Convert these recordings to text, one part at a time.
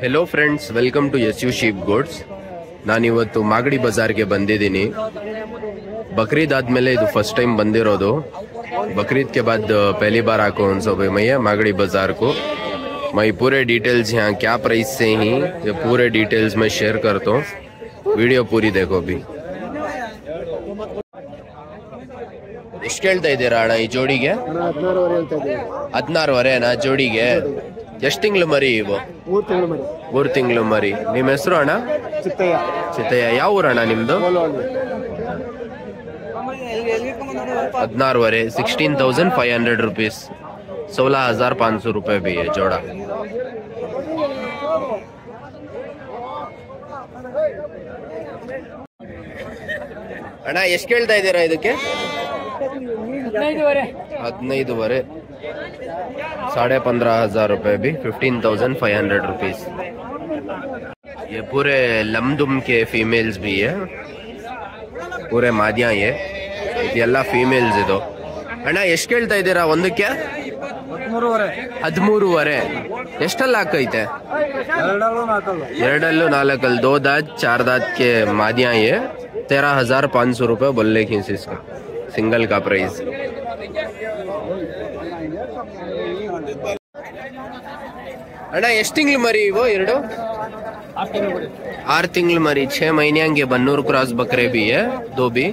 Hello friends, welcome to S U sheep gods. ನಾನಿವತ್ತು ಮಾಗಡಿ ಬಜಾರ್ಗೆ ಬಂದಿದ್ದೀನಿ. बकरीद आदमेले ಇದು फर्स्ट टाइम ಬಂದಿರೋದು. बकरीद के बाद पहली बार आको उनसे मैं मागड़ी बाजार को. मैं पूरे डिटेल्स यहाँ क्या प्राइस से ही ये पूरे डिटेल्स में शेयर करता हूँ. वीडियो पूरी देखो भी. ಎಷ್ಟು ಹೇಳ್ತಾ ಇದ್ದೀರಾ ಅಣ್ಣ ಈ ಜೋಡಿಗೆ? 16,500 ಜೋಡಿಗೆ. ಎಷ್ಟು ತಿಂಗಳು ಮರಿ ಇವು? 3 ತಿಂಗಳು ಮರಿ. ನಿಮ್ಮ ಹೆಸರು ಅಣ್ಣ? ಚಿತ್ತಯ್ಯ. ಯಾವ ಊರಣ್ಣ ನಿಮ್ದು? 16,500 16,500 रुपीस. 16,500 रुपए भी है जोड़ा. ಅಣ್ಣ ಎಷ್ಟು ಕೇಳ್ತಾ ಇದ್ದೀರಾ ಇದಕ್ಕೆ? 15,500 15,500 रुपए भी 15,500 रुपीस. ये पूरे लमदुम के फीमेल्स भी है, पूरे मादिया ये ಇದೆಲ್ಲ ಫೀಮೇಲ್ಸ್ ಇದು. ಅಣ್ಣ ಎಷ್ಟು ಕೇಳ್ತಾ ಇದ್ದೀರಾ ಒಂದಕ್ಕೆ? 13,500. ಎಷ್ಟಲ್ಲಿ ಹಾಕೈತೆ? 2 4 2 दांत 4 दांत के मादिया ये 13,500 रुपए बोलने की इसका सिंगल का प्राइस. ಅಣ್ಣ ಎಷ್ಟು ತಿಂಗಳು ಮರಿ ಇವು? 6 ತಿಂಗಳು ಮರಿ. 6 महीने के बन्नूर क्रॉस बकरे भी है, 2 भी.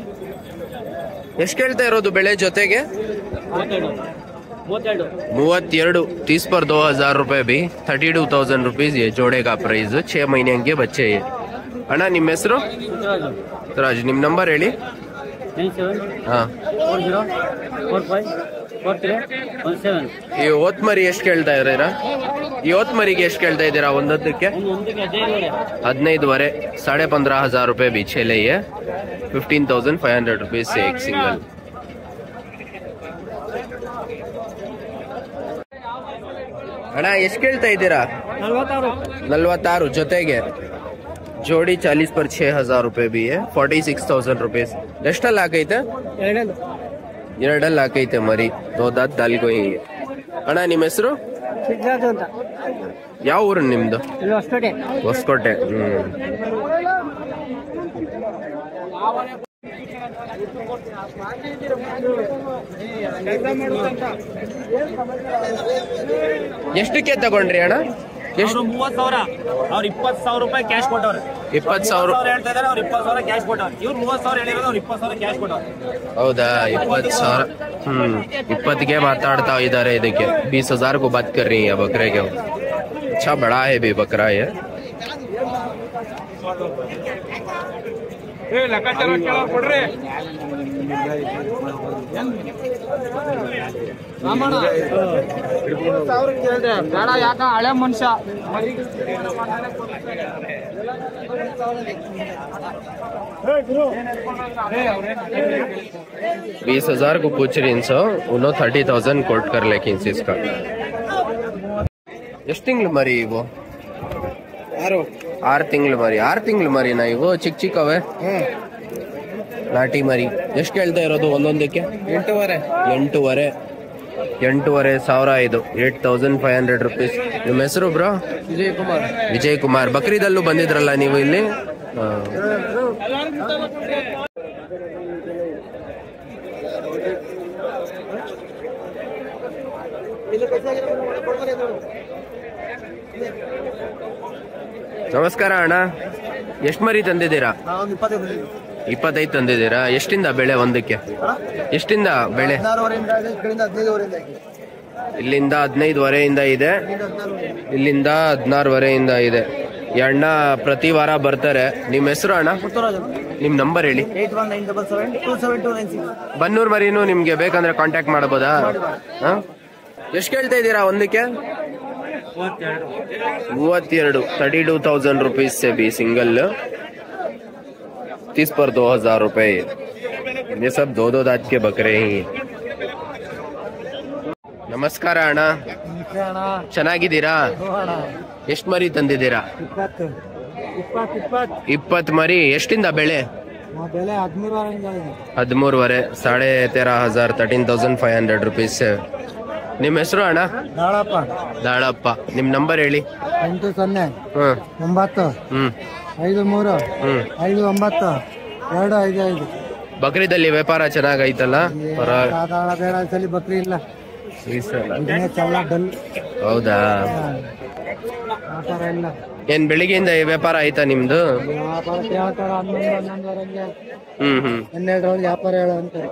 ಎಷ್ಟು ಕೇಳ್ತಾ ಇರೋದು ಬೆಳೆ ಜೊತೆಗೆ? 32. 30 पर 2,000 रुपए भी 32,000 रुपीज ये जोड़े का प्राइस. 6 महीने के बच्चे ये. ಅಣ್ಣ ನಿಮ್ಮ ಹೆಸರು? ರಾಜ್. ನಿಮ್ಮ ನಂಬರ್ ಹೇಳಿ. ಈ ಓತ್ ಮರಿ ಎಷ್ಟು ಕೇಳ್ತಾ ಇದ್ದೀರಾ? ಈ ಓತ್ ಮರಿಗೆ ಎಷ್ಟು ಕೇಳ್ತಾ ಇದ್ದೀರಾ ಒಂದಕ್ಕೆ? 15,500 15,500 रुपए भी छेले है. 15,500 रुपीज से एक सिंगल. ಅಣ್ಣ ಎಷ್ಟು ಕೇಳ್ತಾ ಇದ್ದೀರಾ? 46 ಜೊತೆಗೆ. जोड़ी 40 पर 6,000 रुपए भी है. 46,000 रुपीज. ಎಷ್ಟಲ್ಲಿ ಹಾಕೈತೆ? 2 ಹಾಕೈತೆ ಮರಿ. 2 दांत दाल्को ही. ಅಣ್ಣ ನಿಮ್ಮ ಹೆಸರು? ಯಾವ ಊರು ನಿಮ್ದು? ಹೊಸಕೋಟೆ. ಎಷ್ಟಕ್ಕೆ ತಗೊಂಡ್ರಿ ಅಣ್ಣ? ಎಷ್ಟು? 30,000. ಅವ್ರು 20,000 ರೂಪಾಯಿ ಕ್ಯಾಶ್ ಕೊಟ್ಟವ್ರೆ. 20,000 ಹೇಳ್ತಾ ಇದಾರೆ. ಅವ್ರು 20,000 ಕ್ಯಾಶ್ ಕೊಟ್ಟವ್ರೆ. ಇವ್ರು 30,000 ಹೇಳಿರೋದು, ಅವ್ರು 20,000 ಕ್ಯಾಶ್ ಕೊಟ್ಟವ್ರೆ. ಹೌದಾ? 20,000. 20ಗೆ ಮಾತಾಡ್ತಾ ಇದ್ದಾರೆ. ಇದಕ್ಕೆ 20,000 को बात कर रही है बकरे के. अच्छा बड़ा है भी बकरा ये. ಕೊಡ್ರಿ. ಬೇಡ, ಯಾಕ ಹಳೆ ಮನುಷ್ಯ. 20,000 को पूछ रही इनसे. उन्होंने 30,000 कोट कर लेकिन इसका. ಎಷ್ಟು ತಿಂಗಳು ಮರಿ ಇವು? 6 ತಿಂಗಳು ಮರಿ. 6 ತಿಂಗಳು ಮರಿನಾ ಇವು? ಚಿಕ್ಕ ಚಿಕ್ಕವೆ ನಾಟಿ ಮರಿ. ಎಷ್ಟು ಕೇಳ್ತಾ ಇರೋದು ಒಂದೊಂದಕ್ಕೆ? 8,500 ಇದು. 8,500 रुपीस. ನಿಮ್ಮ ಹೆಸರು ಬ್ರೋ? ವಿಜಯ್ ಕುಮಾರ್. ಬಕ್ರೀದಲ್ಲೂ ಬಂದಿದ್ರಲ್ಲ ನೀವು ಇಲ್ಲಿ? ನಮಸ್ಕಾರ ಅಣ್ಣ. ಎಷ್ಟು ಮರಿ ತಂದಿದ್ದೀರಾ? 25 ತಂದಿದ್ದೀರಾ. ಎಷ್ಟಿಂದ ಬೆಳೆ ಒಂದಕ್ಕೆ? ಎಷ್ಟಿಂದ ಬೆಳೆ? ಇಲ್ಲಿಂದ 15,500 ಇದೆ, ಇಲ್ಲಿಂದ 16,500 ಇದೆ. ಈ ಅಣ್ಣ ಪ್ರತಿ ವಾರ ಬರ್ತಾರೆ. ನಿಮ್ಮ ಹೆಸರು ಅಣ್ಣ? ನಿಮ್ ನಂಬರ್ ಹೇಳಿ. 8197727296. ಬನ್ನೂರ್ ಮರಿನು ನಿಮ್ಗೆ ಬೇಕಂದ್ರೆ ಕಾಂಟ್ಯಾಕ್ಟ್ ಮಾಡಬಹುದಾ? ಎಷ್ಟು ಕೇಳ್ತಾ ಇದ್ದೀರಾ ಒಂದಕ್ಕೆ? 32. 32,000 रुपीज से भी सिंगल. 30 पर 2,000 रुपए. ये सब 2 दांत के बकरे ही. ನಮಸ್ಕಾರ ಅಣ್ಣ. ಚೆನ್ನಾಗಿದ್ದೀರಾ? ಎಷ್ಟು ಮರಿ ತಂದಿದ್ದೀರಾ? 20 ಮರಿ. ಎಷ್ಟಿಂದ ಬೆಳೆ? 13,500. 13,500 13,500 रुपीज से ನಿಮ್ಮ ಹೆಸರು ಅಣ್ಣ? ನಾಳಪ್ಪ. ದಾಳಪ್ಪ. ನಿಮ್ ನಂಬರ್ ಹೇಳಿ. 80 9 53 53 255. ಬಕ್ರೀದಲ್ಲಿ ವ್ಯಾಪಾರ ಚೆನ್ನಾಗೈತಲ್ಲ? ಬಕ್ರಿ ಇಲ್ಲ ಈ ಸಲ. ಡಲ್. ಹೌದಾ? ವ್ಯಾಪಾರ ಇಲ್ಲ. ಏನ್ ಬೆಳಿಗ್ಗೆಯಿಂದ ವ್ಯಾಪಾರ ಆಯ್ತಾ ನಿಮ್ದು? ವ್ಯಾಪಾರ ಕೇಳ್ತಾರ 11 12 ವ್ಯಾಪಾರ ಹೇಳ ಅಂತಾರೆ.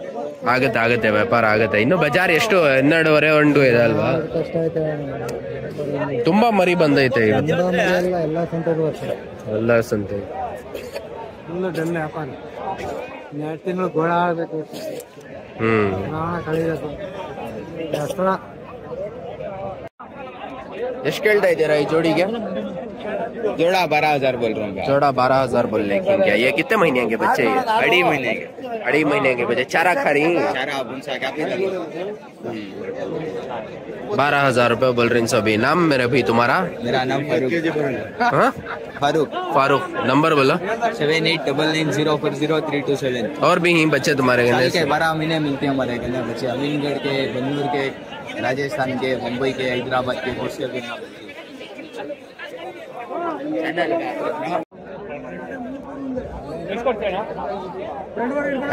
ಆಗತ್ತೆ ವ್ಯಾಪಾರ ಆಗತ್ತೆ. ಇನ್ನು ಬಜಾರ್ ಎಷ್ಟು 12:30 1 ಇದೆ ಅಲ್ವಾ? ಕಷ್ಟ ಐತೆ. ತುಂಬಾ ಮರಿ ಬಂದೈತೆ ಇವತ್ತು. ಎಲ್ಲ ಸಂತೆಗೂ ಎಲ್ಲ ಸಂತೆ ಫುಲ್ ಡಲ್ ವ್ಯಾಪಾರ. 2 ತಿಂಗಳು ಗೋಳ ಆಗ್ಬೇಕು. ಕಳಿಬೇಕು. ಎಷ್ಟು ಕೇಳ್ತಾ ಇದ್ದೀರಾ ಈ ಜೋಡಿಗೆ? जोड़ा 12,000 बोल रहा हूँ। जोड़ा 12,000 बोल रहे हैं क्या? ये कितने महीने के बच्चे? 2.5 महीने के बच्चे। चारा खा रही? 12,000 रुपए बोल रहे हैं सभी। नाम मेरा भी तुम्हारा? मेरा नाम फारूक। हाँ? फारूक। नंबर बोलो। 7899040327। और भी ही बच्चे तुम्हारे गले? 12 महीने मिलते हैं हमारे गले बच्चे। अमीनगढ़ के, बेंगलुरु के, राजस्थान के, मुंबई के, हैदराबाद के, कुछ भी।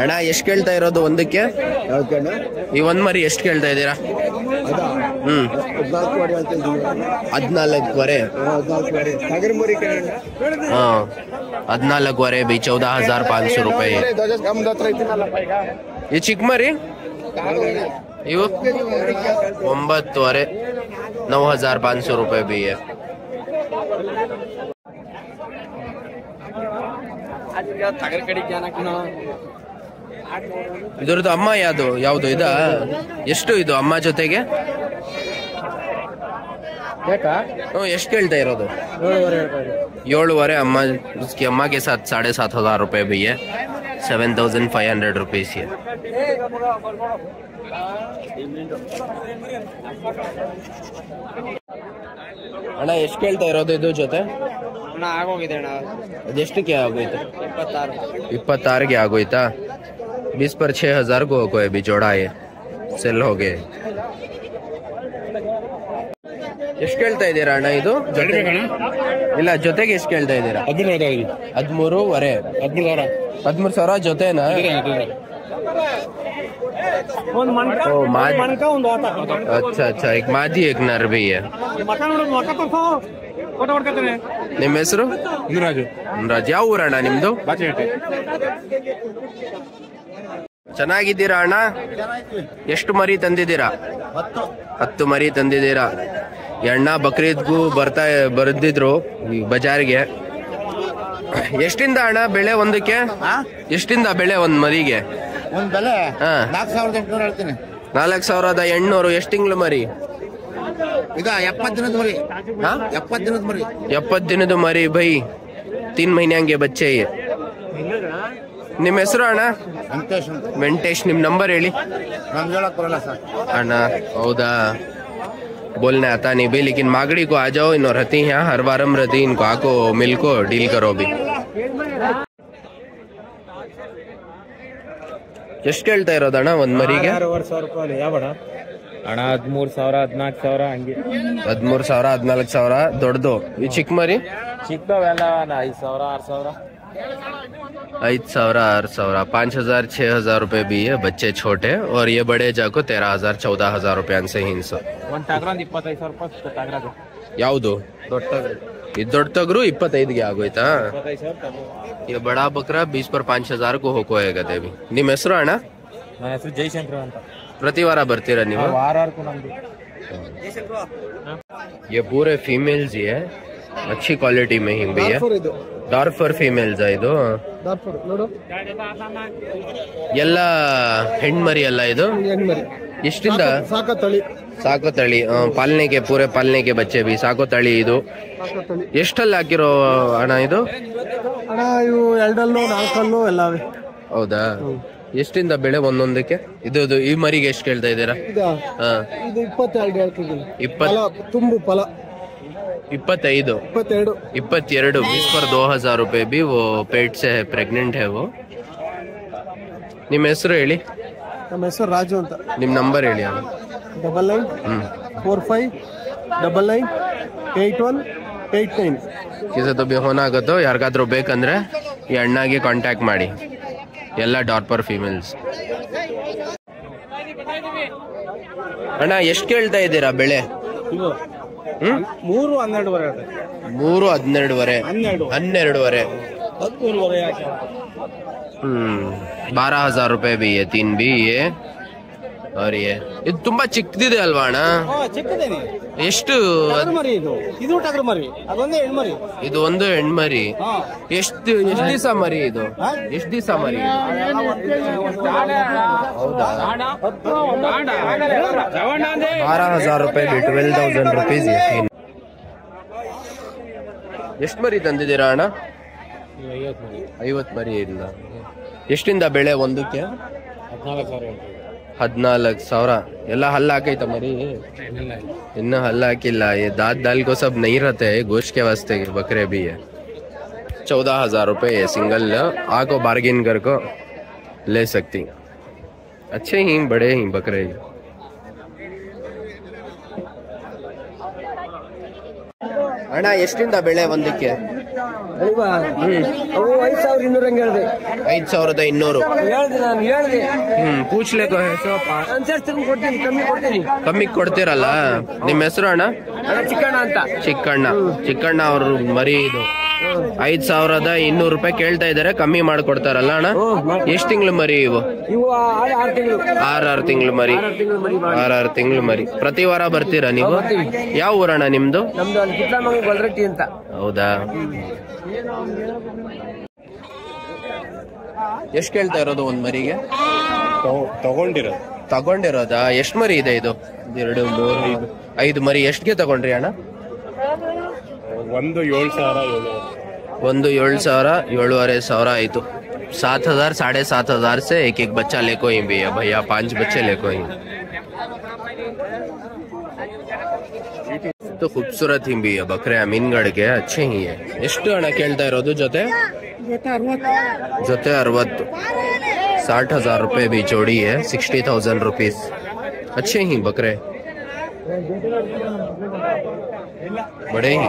ಅಣ್ಣ ಎಷ್ಟು ಕೇಳ್ತಾ ಇರೋದು ಒಂದಕ್ಕೆ? ಈ ಒಂದ್ ಮರಿ ಎಷ್ಟು ಕೇಳ್ತಾ ಇದ್ದೀರಾ? 14.5 हाँ 14.5 भी 14,500 रुपए। ये ಚಿಕ್ಕ ಮರಿ ಇವು 9.5 9,500 रुपए भी है। ಇದ್ರದ್ದು ಅಮ್ಮ ಯಾವ್ದು ಇದ? ಎಷ್ಟು ಇದು ಅಮ್ಮ ಜೊತೆಗೆ? ಎಷ್ಟು ಕೇಳ್ತಾ ಇರೋದು? 7.5 अम्मा। उसकी अम्मा के साथ 7,500 रुपए भी है। 7,500 रुपीज है। ಅಣ್ಣ ಎಷ್ಟು ಕೇಳ್ತಾ ಇರೋದು ಇದು ಜೊತೆ? ಆಗೋಗಿದೆ ಅಣ್ಣ। ಅದೆಷ್ಟಕ್ಕೆ ಆಗೋಯ್ತು? 26 ಆಗೋಯ್ತಾ? 20 पर 6,000 को कोई भी जोड़ा है सेल हो गए। ಎಷ್ಟು ಕೇಳ್ತಾ ಇದ್ದೀರಾ ಅಣ್ಣ ಇದು ಜೊತೆ? ಇಲ್ಲ ಜೊತೆಗೆ ಎಷ್ಟು ಕೇಳ್ತಾ ಇದ್ದೀರಾ? 13,500 ಜೊತೆನಾ? अच्छा अच्छा एक मादी एक नर भी है। ನಿಮ್ಮ ಹೆಸರು? ರಾಜ್। ಯಾವ ಊರಣ್ಣ ನಿಮ್ದು? ಚೆನ್ನಾಗಿದ್ದೀರಾ ಅಣ್ಣ? ಎಷ್ಟು ಮರಿ ತಂದಿದ್ದೀರಾ? 10 ಮರಿ ತಂದಿದ್ದೀರಾ? ಅಣ್ಣ ಬಕ್ರೀದ್ಗೂ ಬರ್ದಿದ್ರು ಬಜಾರ್ಗೆ. ಎಷ್ಟಿಂದ ಅಣ್ಣ ಬೆಳೆ ಒಂದಕ್ಕೆ? ಎಷ್ಟಿಂದ ಬೆಳೆ ಒಂದ್ ಮರಿಗೆ? ಒಂದ್ ಬೆಲೆ 4,800 ಹೇಳ್ತೀನಿ। 4,800। ಎಷ್ಟು ತಿಂಗಳು ಮರಿ? ಈಗ 70 ದಿನದ ಮರಿ। 70 ದಿನದ ಮರಿ। 70 ದಿನದ ಮರಿ ಬೈ। 3 महीने के बच्चे है। ನಿಮ್ಮ ಹೆಸರು ಅಣ್ಣ? ವೆಂಕಟೇಶ್। ನಿಮ್ ನಂಬರ್ ಹೇಳಿ। ಅಣ್ಣ ಹೌದಾ? बोलने आता नहीं भाई, लेकिन मागड़ी को आ जाओ। इन रहती हैं हर बारम रहती, इनको आको मिल को डील करो भी। ಎಷ್ಟು ಕೇಳ್ತಾ ಇರೋದಣ್ಣ ಒಂದ್ ಮರಿಗೆ? 6,500 ರೂಪಾಯಿ ಯಾವಣ ಅಣ್ಣ? 13,000 14,000 ಹಂಗೆ। 13,000 14,000 ದೊಡ್ಡದು। ಈ ಚಿಕ್ಕ ಮರಿ? ಚಿಕ್ಕವೆಲ್ಲ 5,000 6,000। 5,000 6,000 5,000 6,000 रुपए भी है बच्चे छोटे। और ये बड़े जाको 13,000 14,000 रुपए से हिंस। ಒಂದ್ ಟಗರ 25,000 ರೂಪಾಯಿ ಟಗರ। ಯಾವುದು? ಈ ದೊಡ್ಡ ಟಗರು 25ಗೆ ಆಗೋಯ್ತಾ? 25,000। ये बड़ा बकरा 20 पर 5,000 को ಹೋಗೋಗ ದೇವಿ। ನಿಮ್ಮ ಹೆಸರು ಅಣ್ಣ? ನನ್ನ ಹೆಸರು ಜಯಶಂಕರ್ ಅಂತ। ಪ್ರತಿ ವಾರ ಬರ್ತೀರಾ ನೀವು? ವಾರಕ್ಕೂ ನಮ್ದು। ये पूरे फीमेल्स ही है, अच्छी क्वालिटी में ही भी है। ಡಾರ್ಫರ್ ಫೀಮೇಲ್ಸ್ ಇದು? ಎಲ್ಲ ಹೆಣ್ಮರಿ ಅಲ್ಲ ಇದು? ಎಷ್ಟಿಂದ? ಸಾಕೋ ತಳಿ। ಪಾಲನೆ के पूरे पालने के बच्चे भी ಸಾಕೋ ತಳಿ ಇದು। ಎಷ್ಟಲ್ಲಿ ಹಾಕಿರೋ ಅಣ್ಣ ಇದು? ಅಣ್ಣ ಇವು 2 4 ಎಲ್ಲವೇ। ಹೌದಾ? ಎಷ್ಟಿಂದ ಬೆಳೆ ಒಂದೊಂದಕ್ಕೆ? ಇದು ಈ ಮರಿಗೆ ಎಷ್ಟು ಕೇಳ್ತಾ ಇದ್ದೀರಾ? ಇದು 22 ಹೇಳ್ತಿದ್ದೀನಿ। 20 ತುಂಬು ಫಲ 22 22 20 पर 2,000 रुपए भी। वो पेट से है, प्रेग्नेंट है वो। ನಿಮ್ಮ ಹೆಸರು ಹೇಳಿ। ನಮ್ಮ ಹೆಸರು ರಾಜು ಅಂತ। ನಿಮ್ಮ ನಂಬರ್ ಹೇಳಿ। 9945998189 ಕಿಸ ತಬ್ಬಿ ಫೋನ್ ಆಗುತ್ತೋ ಯಾರಿಗಾದ್ರೂ ಬೇಕಂದ್ರೆ ಈ ಅಣ್ಣಾಗೆ ಕಾಂಟ್ಯಾಕ್ಟ್ ಮಾಡಿ. ಎಲ್ಲ ಡಾರ್ಪರ್ ಫೀಮೇಲ್ಸ್. ಅಣ್ಣ ಎಷ್ಟು ಕೇಳ್ತಾ ಇದ್ದೀರಾ ಬೆಳೆ? 312 312 12 12,000 ರೂಪಾಯಿ ಬಿ 3 ಬಿ और ये ಇದು ತುಂಬಾ ಚಿಕ್ಕದಿದೆ ಅಲ್ವಾ ಅಣ್ಣ? ಚಿಕ್ಕದೇನೆ. ಎಷ್ಟು? ಇದು ಟಗರು ಮರಿ, ಅದೊಂದೇ ಹೆಣ್ಮರಿ. ಇದು ಒಂದು ಹೆಣ್ಮರಿ. ಎಷ್ಟು ದಿವಸ ಮರಿ ಇದು? ಎಷ್ಟು ದಿವಸ ಮರಿ? ಹೌದಾ? 12,000 ರೂಪಾಯಿ 12,000 ರುಪೀಸ್. ಎಷ್ಟು ಮರಿ ತಂದಿದ್ದೀರಾ ಅಣ್ಣ? 50 ಮರಿ ಇಲ್ಲ. ಎಷ್ಟಿಂದ ಬೆಳೆ ಒಂದಕ್ಕೆ? 14,000. ಎಲ್ಲ ಹಲ್ಲ ಹಾಕೈತ ಮರಿ? ಇನ್ನು हल हाकिल्ला. ये दांत दाल को सब नहीं रहते है, गोश्त के वास्ते बकरे भी है. 14,000 रुपए है सिंगल. आको बार्गेन कर को ले सकती. अच्छे ही बड़े ही बकरे ही. ಅಣ್ಣ ಎಷ್ಟಿಂದ ಬೆಳೆ ಒಂದಕ್ಕೆ? 5,200. ಪೂಚ್ಲೇಕೋ ಕಮ್ಮಿ ಕೊಡ್ತೀರಲ್ಲ. ನಿಮ್ಮ ಹೆಸರು ಅಣ್ಣ? ಚಿಕ್ಕಣ್ಣ ಅಂತ. ಚಿಕ್ಕಣ್ಣ ಅವ್ರ ಮರಿ ಇದು 5,200 ರೂಪಾಯಿ ಕೇಳ್ತಾ ಇದಾರೆ. ಕಮ್ಮಿ ಮಾಡ್ಕೊಡ್ತಾರಲ್ಲ ಅಣ್ಣ? ಎಷ್ಟ್ ತಿಂಗಳು ಮರಿ ಇವು? 6 ತಿಂಗಳು ಮರಿ. 6 ತಿಂಗಳು ಮರಿ. ಪ್ರತಿ ವಾರ ಬರ್ತೀರಾ ನೀವು? ಯಾವ ಊರಣ್ಣ ನಿಮ್ದು? ಅಂತ. ಹೌದಾ? ಎಷ್ಟ್ ಕೇಳ್ತಾ ಇರೋದು ಒಂದ್ ಮರಿಗೆ? ತಗೊಂಡಿರೋದಾ? ಎಷ್ಟ್ ಮರಿ ಇದೆ ಇದು? 2, 3, 5 ಮರಿ. ಎಷ್ಟ್ಗೆ ತಗೊಂಡ್ರಿ ಅಣ್ಣ? ಒಂದು 7,000. 7,500 ಆಯ್ತು. 7,000 7,500 से एक बच्चा लेको ही भी है भैया. 5 बच्चे लेको ही. तो खूबसूरत ही भी है बकरे अमीनगढ़ के. अच्छे ही है. ಎಷ್ಟು ಅಣ್ಣ ಕೇಳ್ತಾ ಇರೋದು ಜೊತೆ? 60. 60,000 रुपए भी जोड़ी है. 60,000 रुपीज. अच्छे ही बकरे, बड़े ही.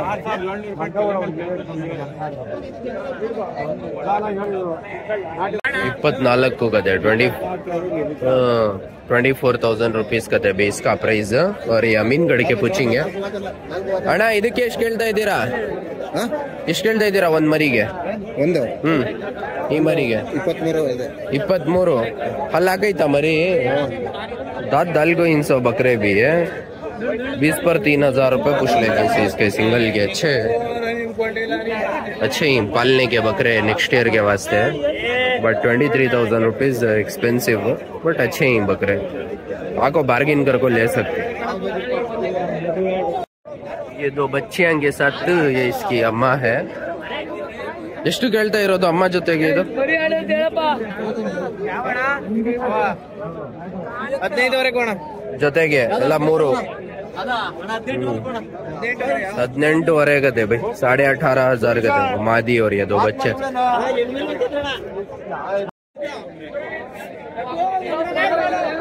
24 गए 24,000 रुपीज का बे इसका प्राइस. और ये अमीनगढ़ के पूछेंगे. ಅಣ್ಣ ಇದಕ್ಕೆ ಎಷ್ಟು ಕೇಳ್ತಾ ಇದ್ದೀರಾ? ಒಂದ್ ಮರಿಗೆ? ಈ ಮರಿಗೆ 23. ಹಲ್ ಹಾಕೈತಾ ಮರಿ? दांत दाल को 300 बकरे भी है. 20 पर 3,000 रुपए पूछ लेंगे इसके सिंगल के. अच्छे ही पालने के बकरे नेक्स्ट ईयर के वास्ते. But 23,000 rupees expensive. बट अच्छे ही बकरे. आपको बार्गेन कर को ले सकते. ये 2 बच्चियां के साथ ये इसकी अम्मा है. ಎಷ್ಟು ಕೇಳ್ತಾ ಇರೋದು ಅಮ್ಮ ಜೊತೆಗೆ ಇದು? 15 ಜೊತೆಗೆ ಎಲ್ಲ 3. 18 गए भाई. 18,500 गए मादी. और ये 2 बच्चे.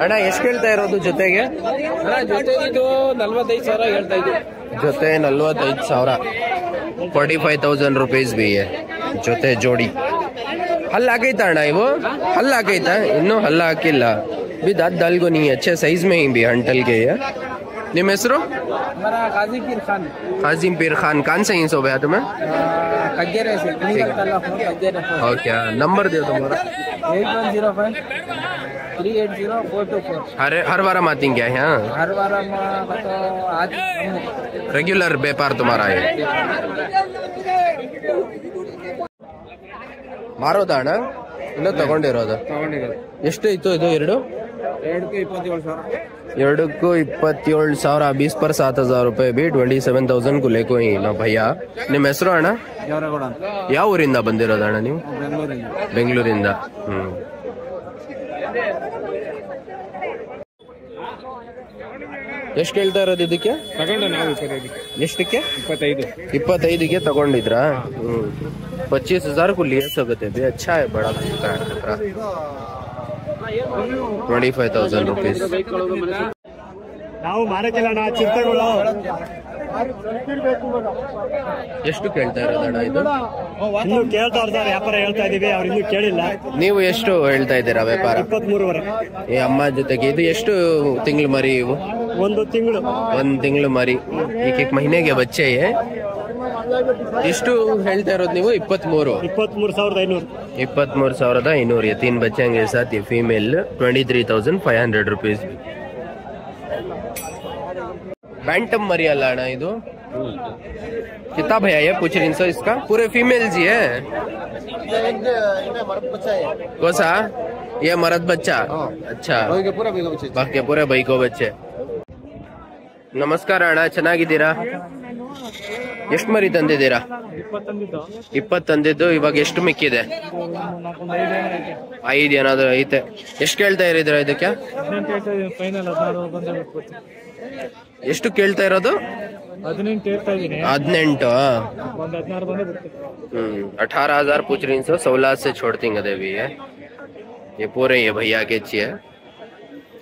ಅಣ್ಣ ಎಷ್ಟು ಕೇಳ್ತಾ ಇರೋದು ಜೊತೆಗೆ? ಜೊತೆಗಿದು 45,000 ಹೇಳ್ತಾ ಇದ್ದೀವಿ. ಜೊತೆ 45,000. 45,000 रुपीज भी है ಜೊತೆ ಜೋಡಿ. ಹಲ್ಲ ಹಾಕೈತಾ ಅಣ್ಣ ಇವು? ಹಲ್ಲ ಹಾಕೈತಾ? ಇನ್ನೂ ಹಲ್ಲ ಹಾಕಿಲ್ಲ. भी दांत दाल को नहीं है. अच्छे साइज में ही भी हंटल के है. ನಿಮ್ಮ ಹೆಸರು? काजिम पीर खान. कौन से इंच हो गया तुम्हें? ओके. नंबर दो तुम्हारा. 8105380424. हर बार आती क्या है? हर बार रेगुलर व्यापार तुम्हारा है. ಮಾರೋದಾ ಅಣ್ಣ? ಇಲ್ಲ ತಗೊಂಡಿರೋದು? ಎಷ್ಟು ಇತ್ತು ಇದು? 2 ಎರಡಕ್ಕೂ 27,000. 20 पर 7,000 रुपए भी 27,000 को लेको ही ना भैया. ನಿಮ್ಮ ಹೆಸರು ಅಣ್ಣ? ಯಾವ ಊರಿಂದ ಬಂದಿರೋದು ಅಣ್ಣ ನೀವು? ಬೆಂಗಳೂರಿಂದ. ಎಷ್ಟು ಕೇಳ್ತಾ ಇರೋದು ಇದಕ್ಕೆ? ಎಷ್ಟಕ್ಕೆ? 25ಗೆ ತಗೊಂಡಿದ್ರಾ? 25,000 को ले सकते हैं. अच्छा है, बड़ा है. 25,000 रुपीज. ನಾವು ಮಾರಕ್ಕಿಲ್ಲ ಅಣ್ಣ, ಚಿರತೆಗಳು. ಎಷ್ಟು ಕೇಳ್ತಾ ಇರೋದಣ್ಣ ಇದು? ಇನ್ನು ಕೇಳ್ತಾ ಇರ್ತಾರೆ, ವ್ಯಾಪಾರ ಹೇಳ್ತಾ ಇದೀವಿ, ಅವ್ರು ಇನ್ನೂ ಕೇಳಿಲ್ಲ. ನೀವು ಎಷ್ಟು ಹೇಳ್ತಾ ಇದ್ದೀರಾ ವ್ಯಾಪಾರ? 23,500. ಈ ಅಮ್ಮ ಜೊತೆಗೆ ಇದು ಎಷ್ಟು ತಿಂಗಳು ಮರಿ ಇವು? 1 ತಿಂಗಳು. 1 ತಿಂಗಳು ಮರಿ. एक ಮಹಿನೆಗೆ ಬಚ್ಚೆ. ಎಷ್ಟು ಹೇಳ್ತಾ ಇರೋದು ನೀವು? 23. 23,500. 23,500. ये 3 बच्चे के साथ ये फीमेल 23,500 रुपीज. बैंटम मरी अल्ला ना इधो कितना भैया ये पूछ रही सो इसका? पूरे फीमेल जी है? कोसा ये मर्द बच्चा? अच्छा, बाकी पूरे भाई को बच्चे. ನಮಸ್ಕಾರ ಅಣ್ಣ, ಚೆನ್ನಾಗಿದ್ದೀರಾ? ಎಷ್ಟು ಮರಿ ತಂದಿದ್ದೀರಾ? 20 ತಂದಿದ್ದು. ಇವಾಗ ಎಷ್ಟು ಮಿಕ್ಕಿದೆ? 5 ಏನಾದ್ರು ಐತೆ. ಎಷ್ಟು ಕೇಳ್ತಾ ಇರಿದ್ರ ಇದಕ್ಕೆ? ಎಷ್ಟು ಕೇಳ್ತಾ ಇರೋದು? 18. 18,000 पूछ रही सो. 16 से छोड़ती देवी है. ये पूरे ये भैया के चाहिए.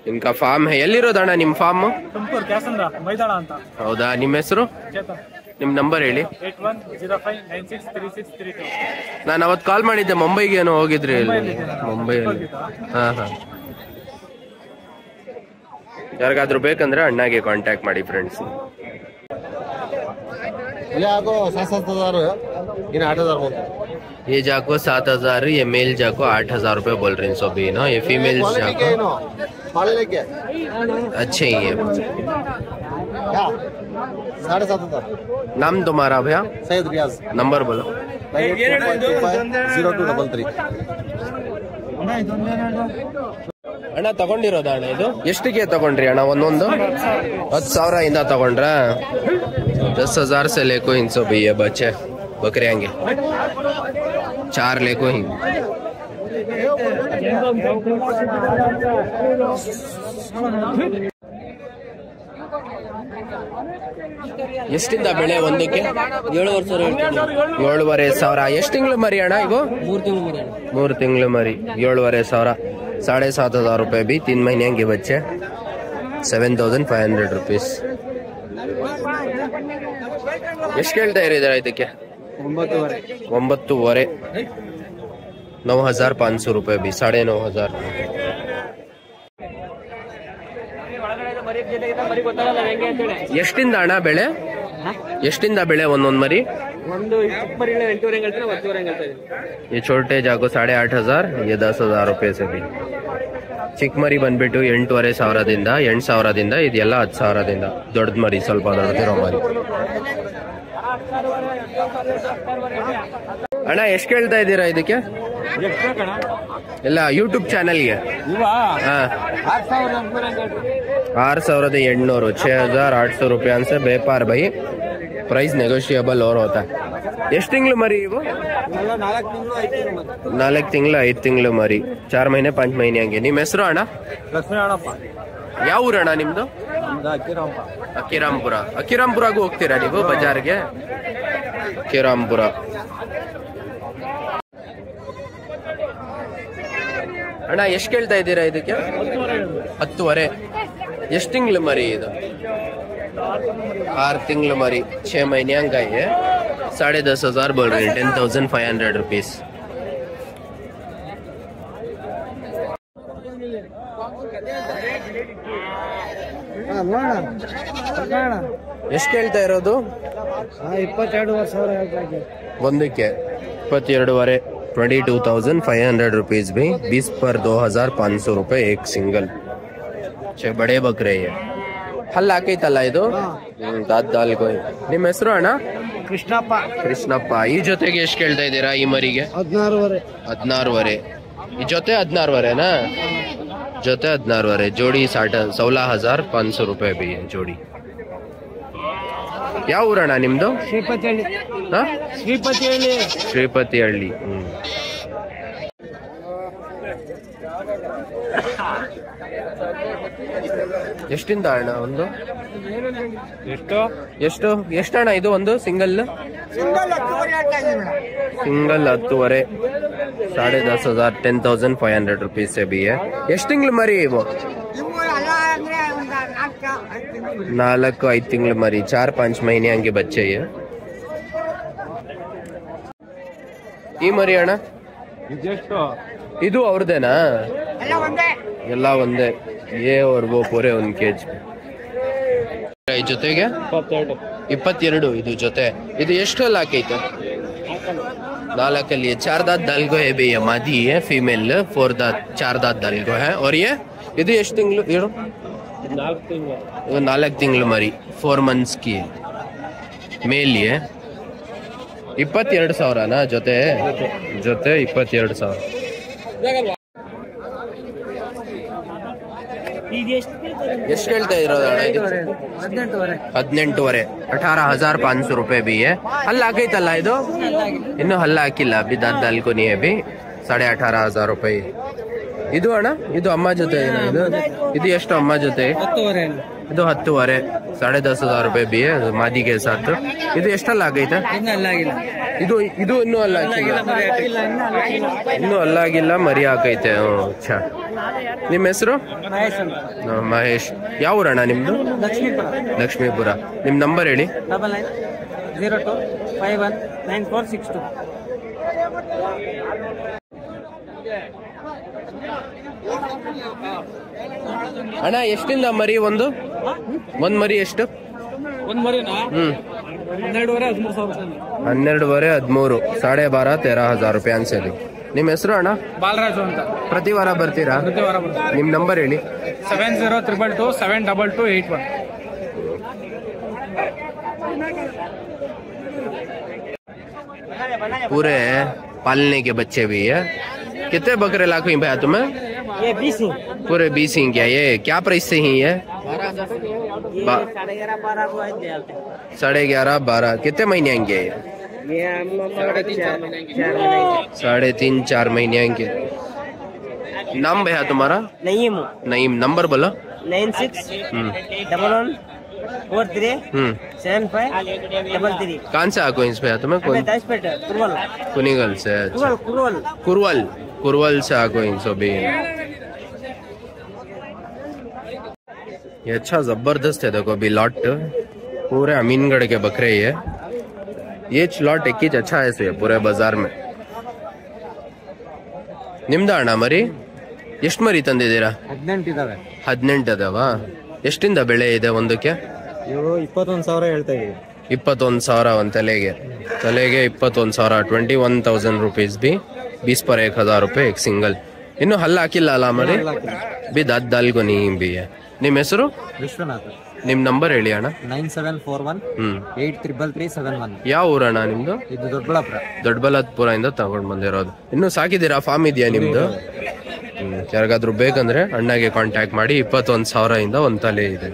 इनका फार्म है. ಎಲ್ಲಿರೋದಣ್ಣ ನಿಮ್ ಫಾರ್ಮ್? ಮೈದಾಳ ಅಂತ. ಹೌದಾ, ನಿಮ್ಮ ಹೆಸರು? ನಿಮ್ ನಂಬರ್ ಹೇಳಿ. 8105963632. ನಾನು ಅವತ್ತು ಕಾಲ್ ಮಾಡಿದ್ದೆ, ಮುಂಬೈಗೆ ಏನೋ ಹೋಗಿದ್ರಿ? ಮುಂಬೈಯಲ್ಲಿ. ಹಾ ಹಾ. ಯಾರಿಗಾದ್ರೂ ಬೇಕಂದ್ರೆ ಅಣ್ಣಾಗೆ ಕಾಂಟ್ಯಾಕ್ಟ್ ಮಾಡಿ ಫ್ರೆಂಡ್ಸ್. ये जाको 7,000, ये मेल जाको 8,000 रुपए बोल रहे हैं सभी ना. ये फीमेल जाको अच्छे ही है. 7,500. नाम तुम्हारा भैया? सैयद रियाज. नंबर बोलो. 98250233. ಅಣ್ಣ ತಗೊಂಡಿರೋದ ಅಣ್ಣ ಇದು? ಎಷ್ಟಿಗೆ ತಗೊಂಡ್ರಿ ಅಣ್ಣ? ಒಂದೊಂದು 10,000 ಇಂದ ತಗೊಂಡ್ರ? 10,000 से लेको इन सब ये बच्चे बकरे आएंगे. 4 लेको ही. ಎಷ್ಟಿಂದ ಬೆಳೆ ಒಂದಕ್ಕೆ? 7,500. ಎಷ್ಟು ತಿಂಗಳು ಮರಿ ಅಣ್ಣ ಇವು? 3 ತಿಂಗಳು ಮರಿ. 7,500. 7,500 रुपए भी 3 महीने के बच्चे. 7,500 रुपीस. ಎಷ್ಟು ಕೇಳ್ತಾ ಇರಿದಾರೆ ಇದಕ್ಕೆ? 9,500. 9,500 रुपए भी. 9,500. ಎಷ್ಟಿಂದ ಅಣ್ಣ ಬೆಳೆ? ಎಷ್ಟಿಂದ ಬೆಳೆ ಒಂದೊಂದು ಮರಿ? ये छोटे जाको 8,500. ये 10,000 रुपए से भी. ಚಿಕ್ಕ ಮರಿ ಬಂದ್ಬಿಟ್ಟು 8,500ದಿಂದ 8,000ದಿಂದ. ಇದೆಲ್ಲ 10,000ದಿಂದ. ದೊಡ್ಡ ಮರಿ, ಸ್ವಲ್ಪ ದೊಡ್ಡದಿರೋ ಮರಿ. ಅಣ್ಣ ಎಷ್ಟು ಕೇಳ್ತಾ ಇದ್ದೀರಾ ಇದಕ್ಕೆ? ಎಲ್ಲ ಯೂಟ್ಯೂಬ್ ಚಾನೆಲ್ಗೆ? 6,800. 6,800 रुपये से व्यापार भाई. ಪ್ರೈಸ್ ನೆಗೋಷಿಯಬಲ್ और होता है. ಎಷ್ಟು ತಿಂಗಳು ಮರಿ ಇವು? 4 ತಿಂಗಳು 5 ತಿಂಗಳು ಮರಿ. 4 ಮहीने 5 ಮहीने ಹಂಗೆ. ನಿಮ್ಮ ಹೆಸರು ಅಣ್ಣ? ಯಾವ ಊರಣ್ಣ ನಿಮ್ದು? ಅಕ್ಕಿರಾಂಪುರ. ಅಕ್ಕಿರಾಂಪುರಗೂ ಹೋಗ್ತೀರಾ ನೀವು ಬಜಾರ್ಗೆ? ಅಕ್ಕಿರಾಂಪುರ. ಅಣ್ಣ ಎಷ್ಟು ಕೇಳ್ತಾ ಇದ್ದೀರಾ ಇದಕ್ಕೆ? 10,500. ಎಷ್ಟು ತಿಂಗಳು ಮರಿ ಇದು? 6 ತಿಂಗಳು ಮರಿ. 6 महीने का है. 10,500 बोल रहे हैं. 10,500 रुपीस. ಎಷ್ಟು ಕೇಳ್ತಾ ಇರೋದು? 22,000 ಒಂದಕ್ಕೆ 22,500. 22,500 रुपीज भी. 20 पर 2,500 रुपए एक सिंगल. बड़े बकरे है. ಹಲ್ಲ ಹಾಕೈತಲ್ಲ ಇದು? ದಾಲ್ಗೋ. ನಿಮ್ಮ ಹೆಸರು ಅಣ್ಣ? ಕೃಷ್ಣಪ್ಪ. ಕೃಷ್ಣಪ್ಪ. ಈ ಜೊತೆಗೆ ಎಷ್ಟು ಕೇಳ್ತಾ ಇದ್ದೀರಾ ಈ ಮರಿಗೆ? 16,500. 16,500. ಈ ಜೊತೆ 16,500ನಾ? ಜೊತೆ 16,500. जोड़ी 16,500 रुपए भी है जोड़ी. ಯಾವ ಊರಣ್ಣ ನಿಮ್ದು? ಶ್ರೀಪತಿಹಳ್ಳಿ. ಶ್ರೀಪತಿಹಳ್ಳಿ. ಶ್ರೀಪತಿಹಳ್ಳಿ. ಎಷ್ಟಿಂದ ಅಣ್ಣ ಒಂದು? ಎಷ್ಟಣ್ಣ ಇದು ಒಂದು ಸಿಂಗಲ್? सिंगल 10,500. 10,500. 10,500 रुपीज से भी है. ಎಷ್ಟು ತಿಂಗಳು ಮರಿ ಇವು? 4-5 ತಿಂಗಳು ಮರಿ 4-5 ಮहीने ಹಂಗೆ ಬಚ್ಚೆ ಈ ಮರಿ ಅಣ್ಣ ಇದು ಅವ್ರದೇನಾ ಎಲ್ಲ ಒಂದೇ ಏ ಅವ್ರಿಗೂ ಪೂರೆ 1 kg ಜೊತೆಗೆ 22 ಇದು ಜೊತೆ ಇದು ಎಷ್ಟು ಹಲ್ಲು ಹಾಕೈತೆ 4 लिए 4 दांत दाल को है भैया मादी है फीमेल 4 दांत 4 दांत दाल को है और ये ಇದು ಎಷ್ಟು ತಿಂಗಳು ಹೇಳು 4 ತಿಂಗಳು ಮರಿ 4 months की ಮೇಲ್ है 22,000 ಜೊತೆ 22,000 ಎಷ್ಟು ಹೇಳ್ತಾ ಇರೋದು ಅಣ್ಣ ಇದು 18,500 18,500 रुपए भी है ಹಲ್ಲು ಹಾಕೈತಲ್ಲ ಇದು ಇನ್ನು ಹಲ್ಲು ಹಾಕಿಲ್ಲ ಅಭಿ ದಾಂತ್ ದಾಲ್ಕೋ ನೀ ಅಭಿ 18,500 ರೂಪಾಯಿ ಇದು ಅಣ್ಣ ಇದು ಅಮ್ಮ ಜೊತೆ ಇದು ಎಷ್ಟು ಅಮ್ಮ ಜೊತೆ ಇದು 10,500 10,500 ರೂಪಾಯಿ ಬಿ ಮಾದಿ ಕೆ ಸಾಥ್ ಇದು ಎಷ್ಟಲ್ಲ ಆಗೈತೆ ಇದು ಇನ್ನೂ ಅಲ್ಲ ಇನ್ನೂ ಅಲ್ಲಾಗಿಲ್ಲ ಮರಿ ಹಾಕೈತೆ ಅಚ್ಚಾ ನಿಮ್ಮ ಹೆಸರು ಮಹೇಶ್ ಯಾವ ಊರಣ್ಣ ನಿಮ್ದು ಲಕ್ಷ್ಮೀಪುರ ನಿಮ್ ನಂಬರ್ ಹೇಳಿ 9902519462 ಅಣ್ಣ ಎಷ್ಟಿಂದ ಮರಿ ಒಂದ್ ಮರಿ ಎಷ್ಟು ಒಂದ್ ಮರಿನಾ 12,500 12,13 ರೂಪಾಯಿ ಅನ್ಸಲಿ ನಿಮ್ಮ ಹೆಸರು ಅಣ್ಣ ಬಾಲರಾಜು ಅಂತ ಪ್ರತಿ ವಾರ ಬರ್ತೀರಾ ನಿಮ್ ನಂಬರ್ ಹೇಳಿ 7032272281 पूरे पालने के बच्चे भी है कितने बकरे लाख हुई भैया तुम्हें ये 20 पूरे 20 ही क्या ये क्या प्राइस से ही है 11.5-12 कितने महीने आएंगे ये 3.5-4 महीने आएंगे नाम भैया तुम्हारा नईम नंबर बोलो 9611437533 कौन से आको इस भैया तुम्हें कुनिगल से कुरवल से आको इन सभी ये अच्छा जबरदस्त है देखो अभी लॉट पूरे अमीनगढ़ के बकरे ही है ये लॉट एक अच्छा है सो पूरे बाजार में ನಿಮ್ದ ಅಣ್ಣ ಮರಿ ಎಷ್ಟು ಮರಿ ತಂದಿದ್ದೀರಾ 18 ಇದಾವೆ 18 ಅದಾವ ಎಷ್ಟಿಂದ ಬೆಳೆ ಇದೆ ಒಂದಕ್ಕೆ ಇವು 21,000 ಹೇಳ್ತಾ ಇದೀವಿ 21,000 ಒಂದು ತಲೆಗೆ 21,000 21,000 रुपीस भी 20 पर 1,000 रुपए एक सिंगल ಇನ್ನು ಹಲ್ಲು ಹಾಕಿಲ್ಲ ಅಲ್ಲ ಮರಿ ಬಿ ದಾತ್ ದಾಲ್ಗೋ ನೀ ಬಿ ನಿಮ್ಮ ಹೆಸರು ವಿಶ್ವನಾಥ್ ನಿಮ್ ನಂಬರ್ ಹೇಳಿ ಅಣ್ಣ 9741833371 ಯಾವ ಊರಣ್ಣ ನಿಮ್ದು ಇದು ದೊಡ್ಡಬಳ್ಳಾಪುರ ಇಂದ ತಗೊಂಡ್ ಬಂದಿರೋದು ಇನ್ನು ಸಾಕಿದ್ದೀರಾ ಫಾರ್ಮ್ ಇದೆಯಾ ನಿಮ್ದು ಯಾರಿಗಾದ್ರೂ ಬೇಕಂದ್ರೆ ಅಣ್ಣಗೆ ಕಾಂಟ್ಯಾಕ್ಟ್ ಮಾಡಿ 21,000 ಇಂದ ಒಂದ್ ತಲೆ ಇದೆ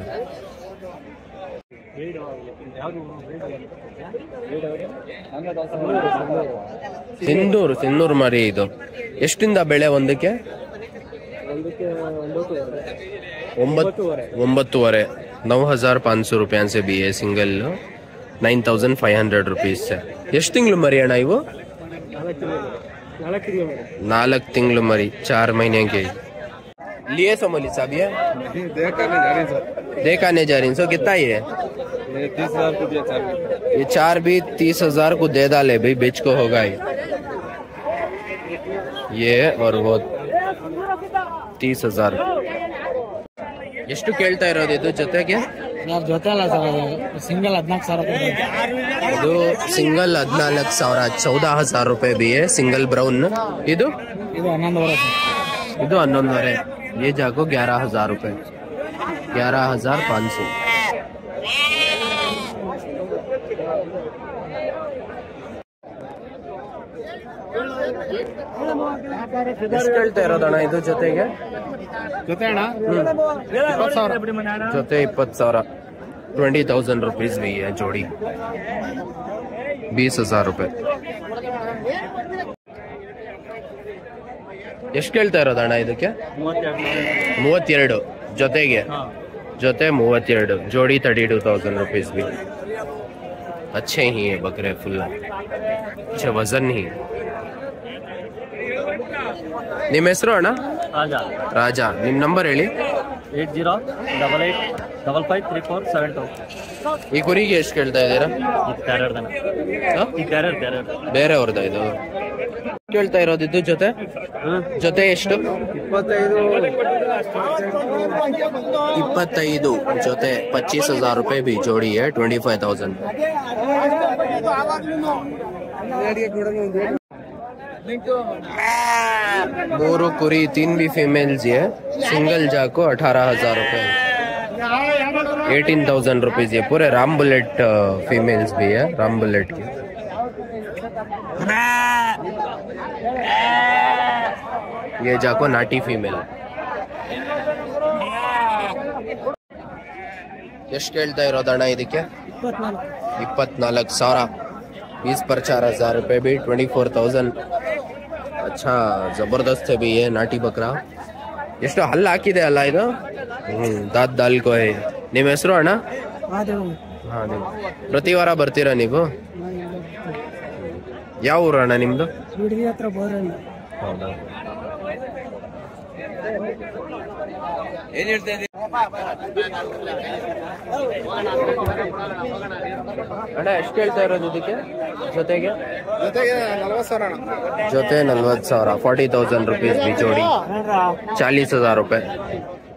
ಸಿಂಧೂರ್ ಮರಿ ಇದು ಎಷ್ಟಿಂದ ಬೆಳೆ ಒಂದಕ್ಕೆ 9,500 9,500 रुपये से भी है सिंगल 9,500 रुपीस से ಎಷ್ಟು ತಿಂಗಳು ಮರಿ ಅಣ್ಣ ಇವು 4 ತಿಂಗಳು ಮರಿ 4 महीने के लिए समोली साहब ये देखा नहीं जा रही सो कितना ये 30,000 को दिया ये 4 भी 30,000 को दे डाले भाई बेच को होगा ये और वो 30,000 ಎಷ್ಟು ಕೇಳ್ತಾ ಇರೋದು ಇದು ಜೊತೆಗೆ ಜೊತೆ ಅಲ್ಲ ಸರ್ ಸಿಂಗಲ್ 14,000 ಇದು ಸಿಂಗಲ್ 14,000 14,000 ರೂಪಾಯಿ ಬಿ ಸಿಂಗಲ್ ಬ್ರೌನ್ ಇದು 11,500 ये जाको 11,000 रुपए 11,500 ಎಷ್ಟು ಕೇಳ್ತಾ ಇರೋದಣ್ಣ ಇದು ಜೊತೆಗೆ ಜೊತೆ 20,000 20,000 रुपीस भी है जोड़ी 20,000 रुपए ಎಷ್ಟು ಕೇಳ್ತಾ ಇರೋದಣ್ಣ ಇದಕ್ಕೆ 32 ಜೊತೆಗೆ ಜೊತೆ 32 जोड़ी 32,000 रुपीस भी अच्छे ही है बकरे फुल अच्छे वजन ही ನಿಮ್ಮ ಹೆಸರು ಅಣ್ಣ ರಾಜಾ ನಿಮ್ಮ ನಂಬರ್ ಹೇಳಿ 8088 553472 ಈ ಕುರಿಗೆ ಎಷ್ಟು ಕೇಳ್ತಾ ಇದ್ದೀರಾ? ಬೇರೆಯವ್ರದ ಇದು ಕೇಳ್ತಾ ಇರೋದಿದ್ದು ಜೊತೆ ಜೊತೆ ಎಷ್ಟು? 25 ಜೊತೆ 25,000 ರೂಪಾಯಿ भी जोड़ी है 25,000। ಮೂರು ಕುರಿ 3 भी फीमेल्स है, सिंगल जाको 18,000 रुपए 18,000 रुपीज ये पूरे राम बुलेट फीमेल्स भी है, राम बुलेट की। ये जाको नाटी फीमेल। ಎಷ್ಟು ಕೇಳ್ತಾ ಇರೋದಣ್ಣ ಇದಕ್ಕೆ? 24,000 20 पर 4,000 रुपए भी 24,000। अच्छा जबरदस्त है भी ये नाटी बकरा। ಎಷ್ಟು ಹಲ್ಲು ಹಾಕಿದೆ ಅಲ್ಲ ಇದು? ದಾತ್ ದಾಲ್ಕೋ ಹೇ। ನಿಮ್ಮ ಹೆಸರು ಅಣ್ಣ? ಹಾ, ನೀವು ಪ್ರತಿ ವಾರ ಬರ್ತೀರಾ ನೀವು? ಯಾವ ಊರು ಅಣ್ಣ ನಿಮ್ದು? ಹೌದಾ? ಏನ್ ಹೇಳ್ತಾ ಇದ್ದೀರಿ ಅಣ್ಣ? ಎಷ್ಟು ಕೇಳ್ತಾ ಇರೋದು ಇದಕ್ಕೆ ಜೊತೆಗೆ? ಜೊತೆ 40,000 40,000 रुपीज भी जोड़ी 40,000 रुपए।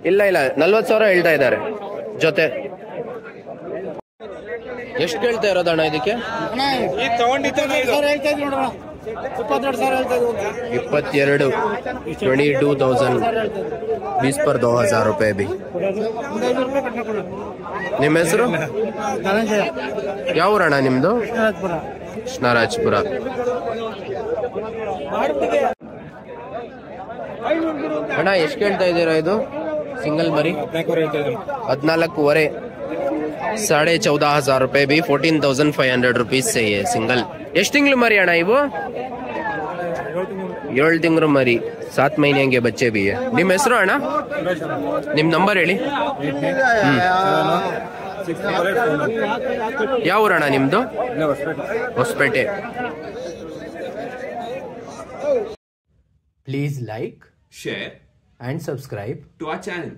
ಇಲ್ಲ 40,000 ಹೇಳ್ತಾ ಇದ್ದಾರೆ ಜೊತೆ। ಎಷ್ಟು ಕೇಳ್ತಾ ಇರೋದಣ್ಣ ಇದಕ್ಕೆ? 22 22,000 20 पर 2,000 रुपए भी। ನಿಮ್ಮ ಹೆಸರು? ಯಾವ ಊರಣ್ಣ ನಿಮ್ದು? ಕೃಷ್ಣರಾಜಪುರ। ಅಣ್ಣ ಎಷ್ಟು ಕೇಳ್ತಾ ಇದ್ದೀರಾ ಇದು ಸಿಂಗಲ್ ಮರಿ? 14,500 14,500 रुपए भी 14,500 रुपीज से ये सिंगल। ಎಷ್ಟು ತಿಂಗಳು ಮರಿ ಅಣ್ಣ ಇವು? 7 ತಿಂಗಳು ಮರಿ 7 ಮहीने के बच्चे भी है। ನಿಮ್ಮ ಹೆಸರು ಅಣ್ಣ? ನಿಮ್ಮ ನಂಬರ್ ಹೇಳಿ। ಯಾವ ಊರಣ್ಣ ನಿಮ್ದು? Hosapete. Please like, share and subscribe to our channel.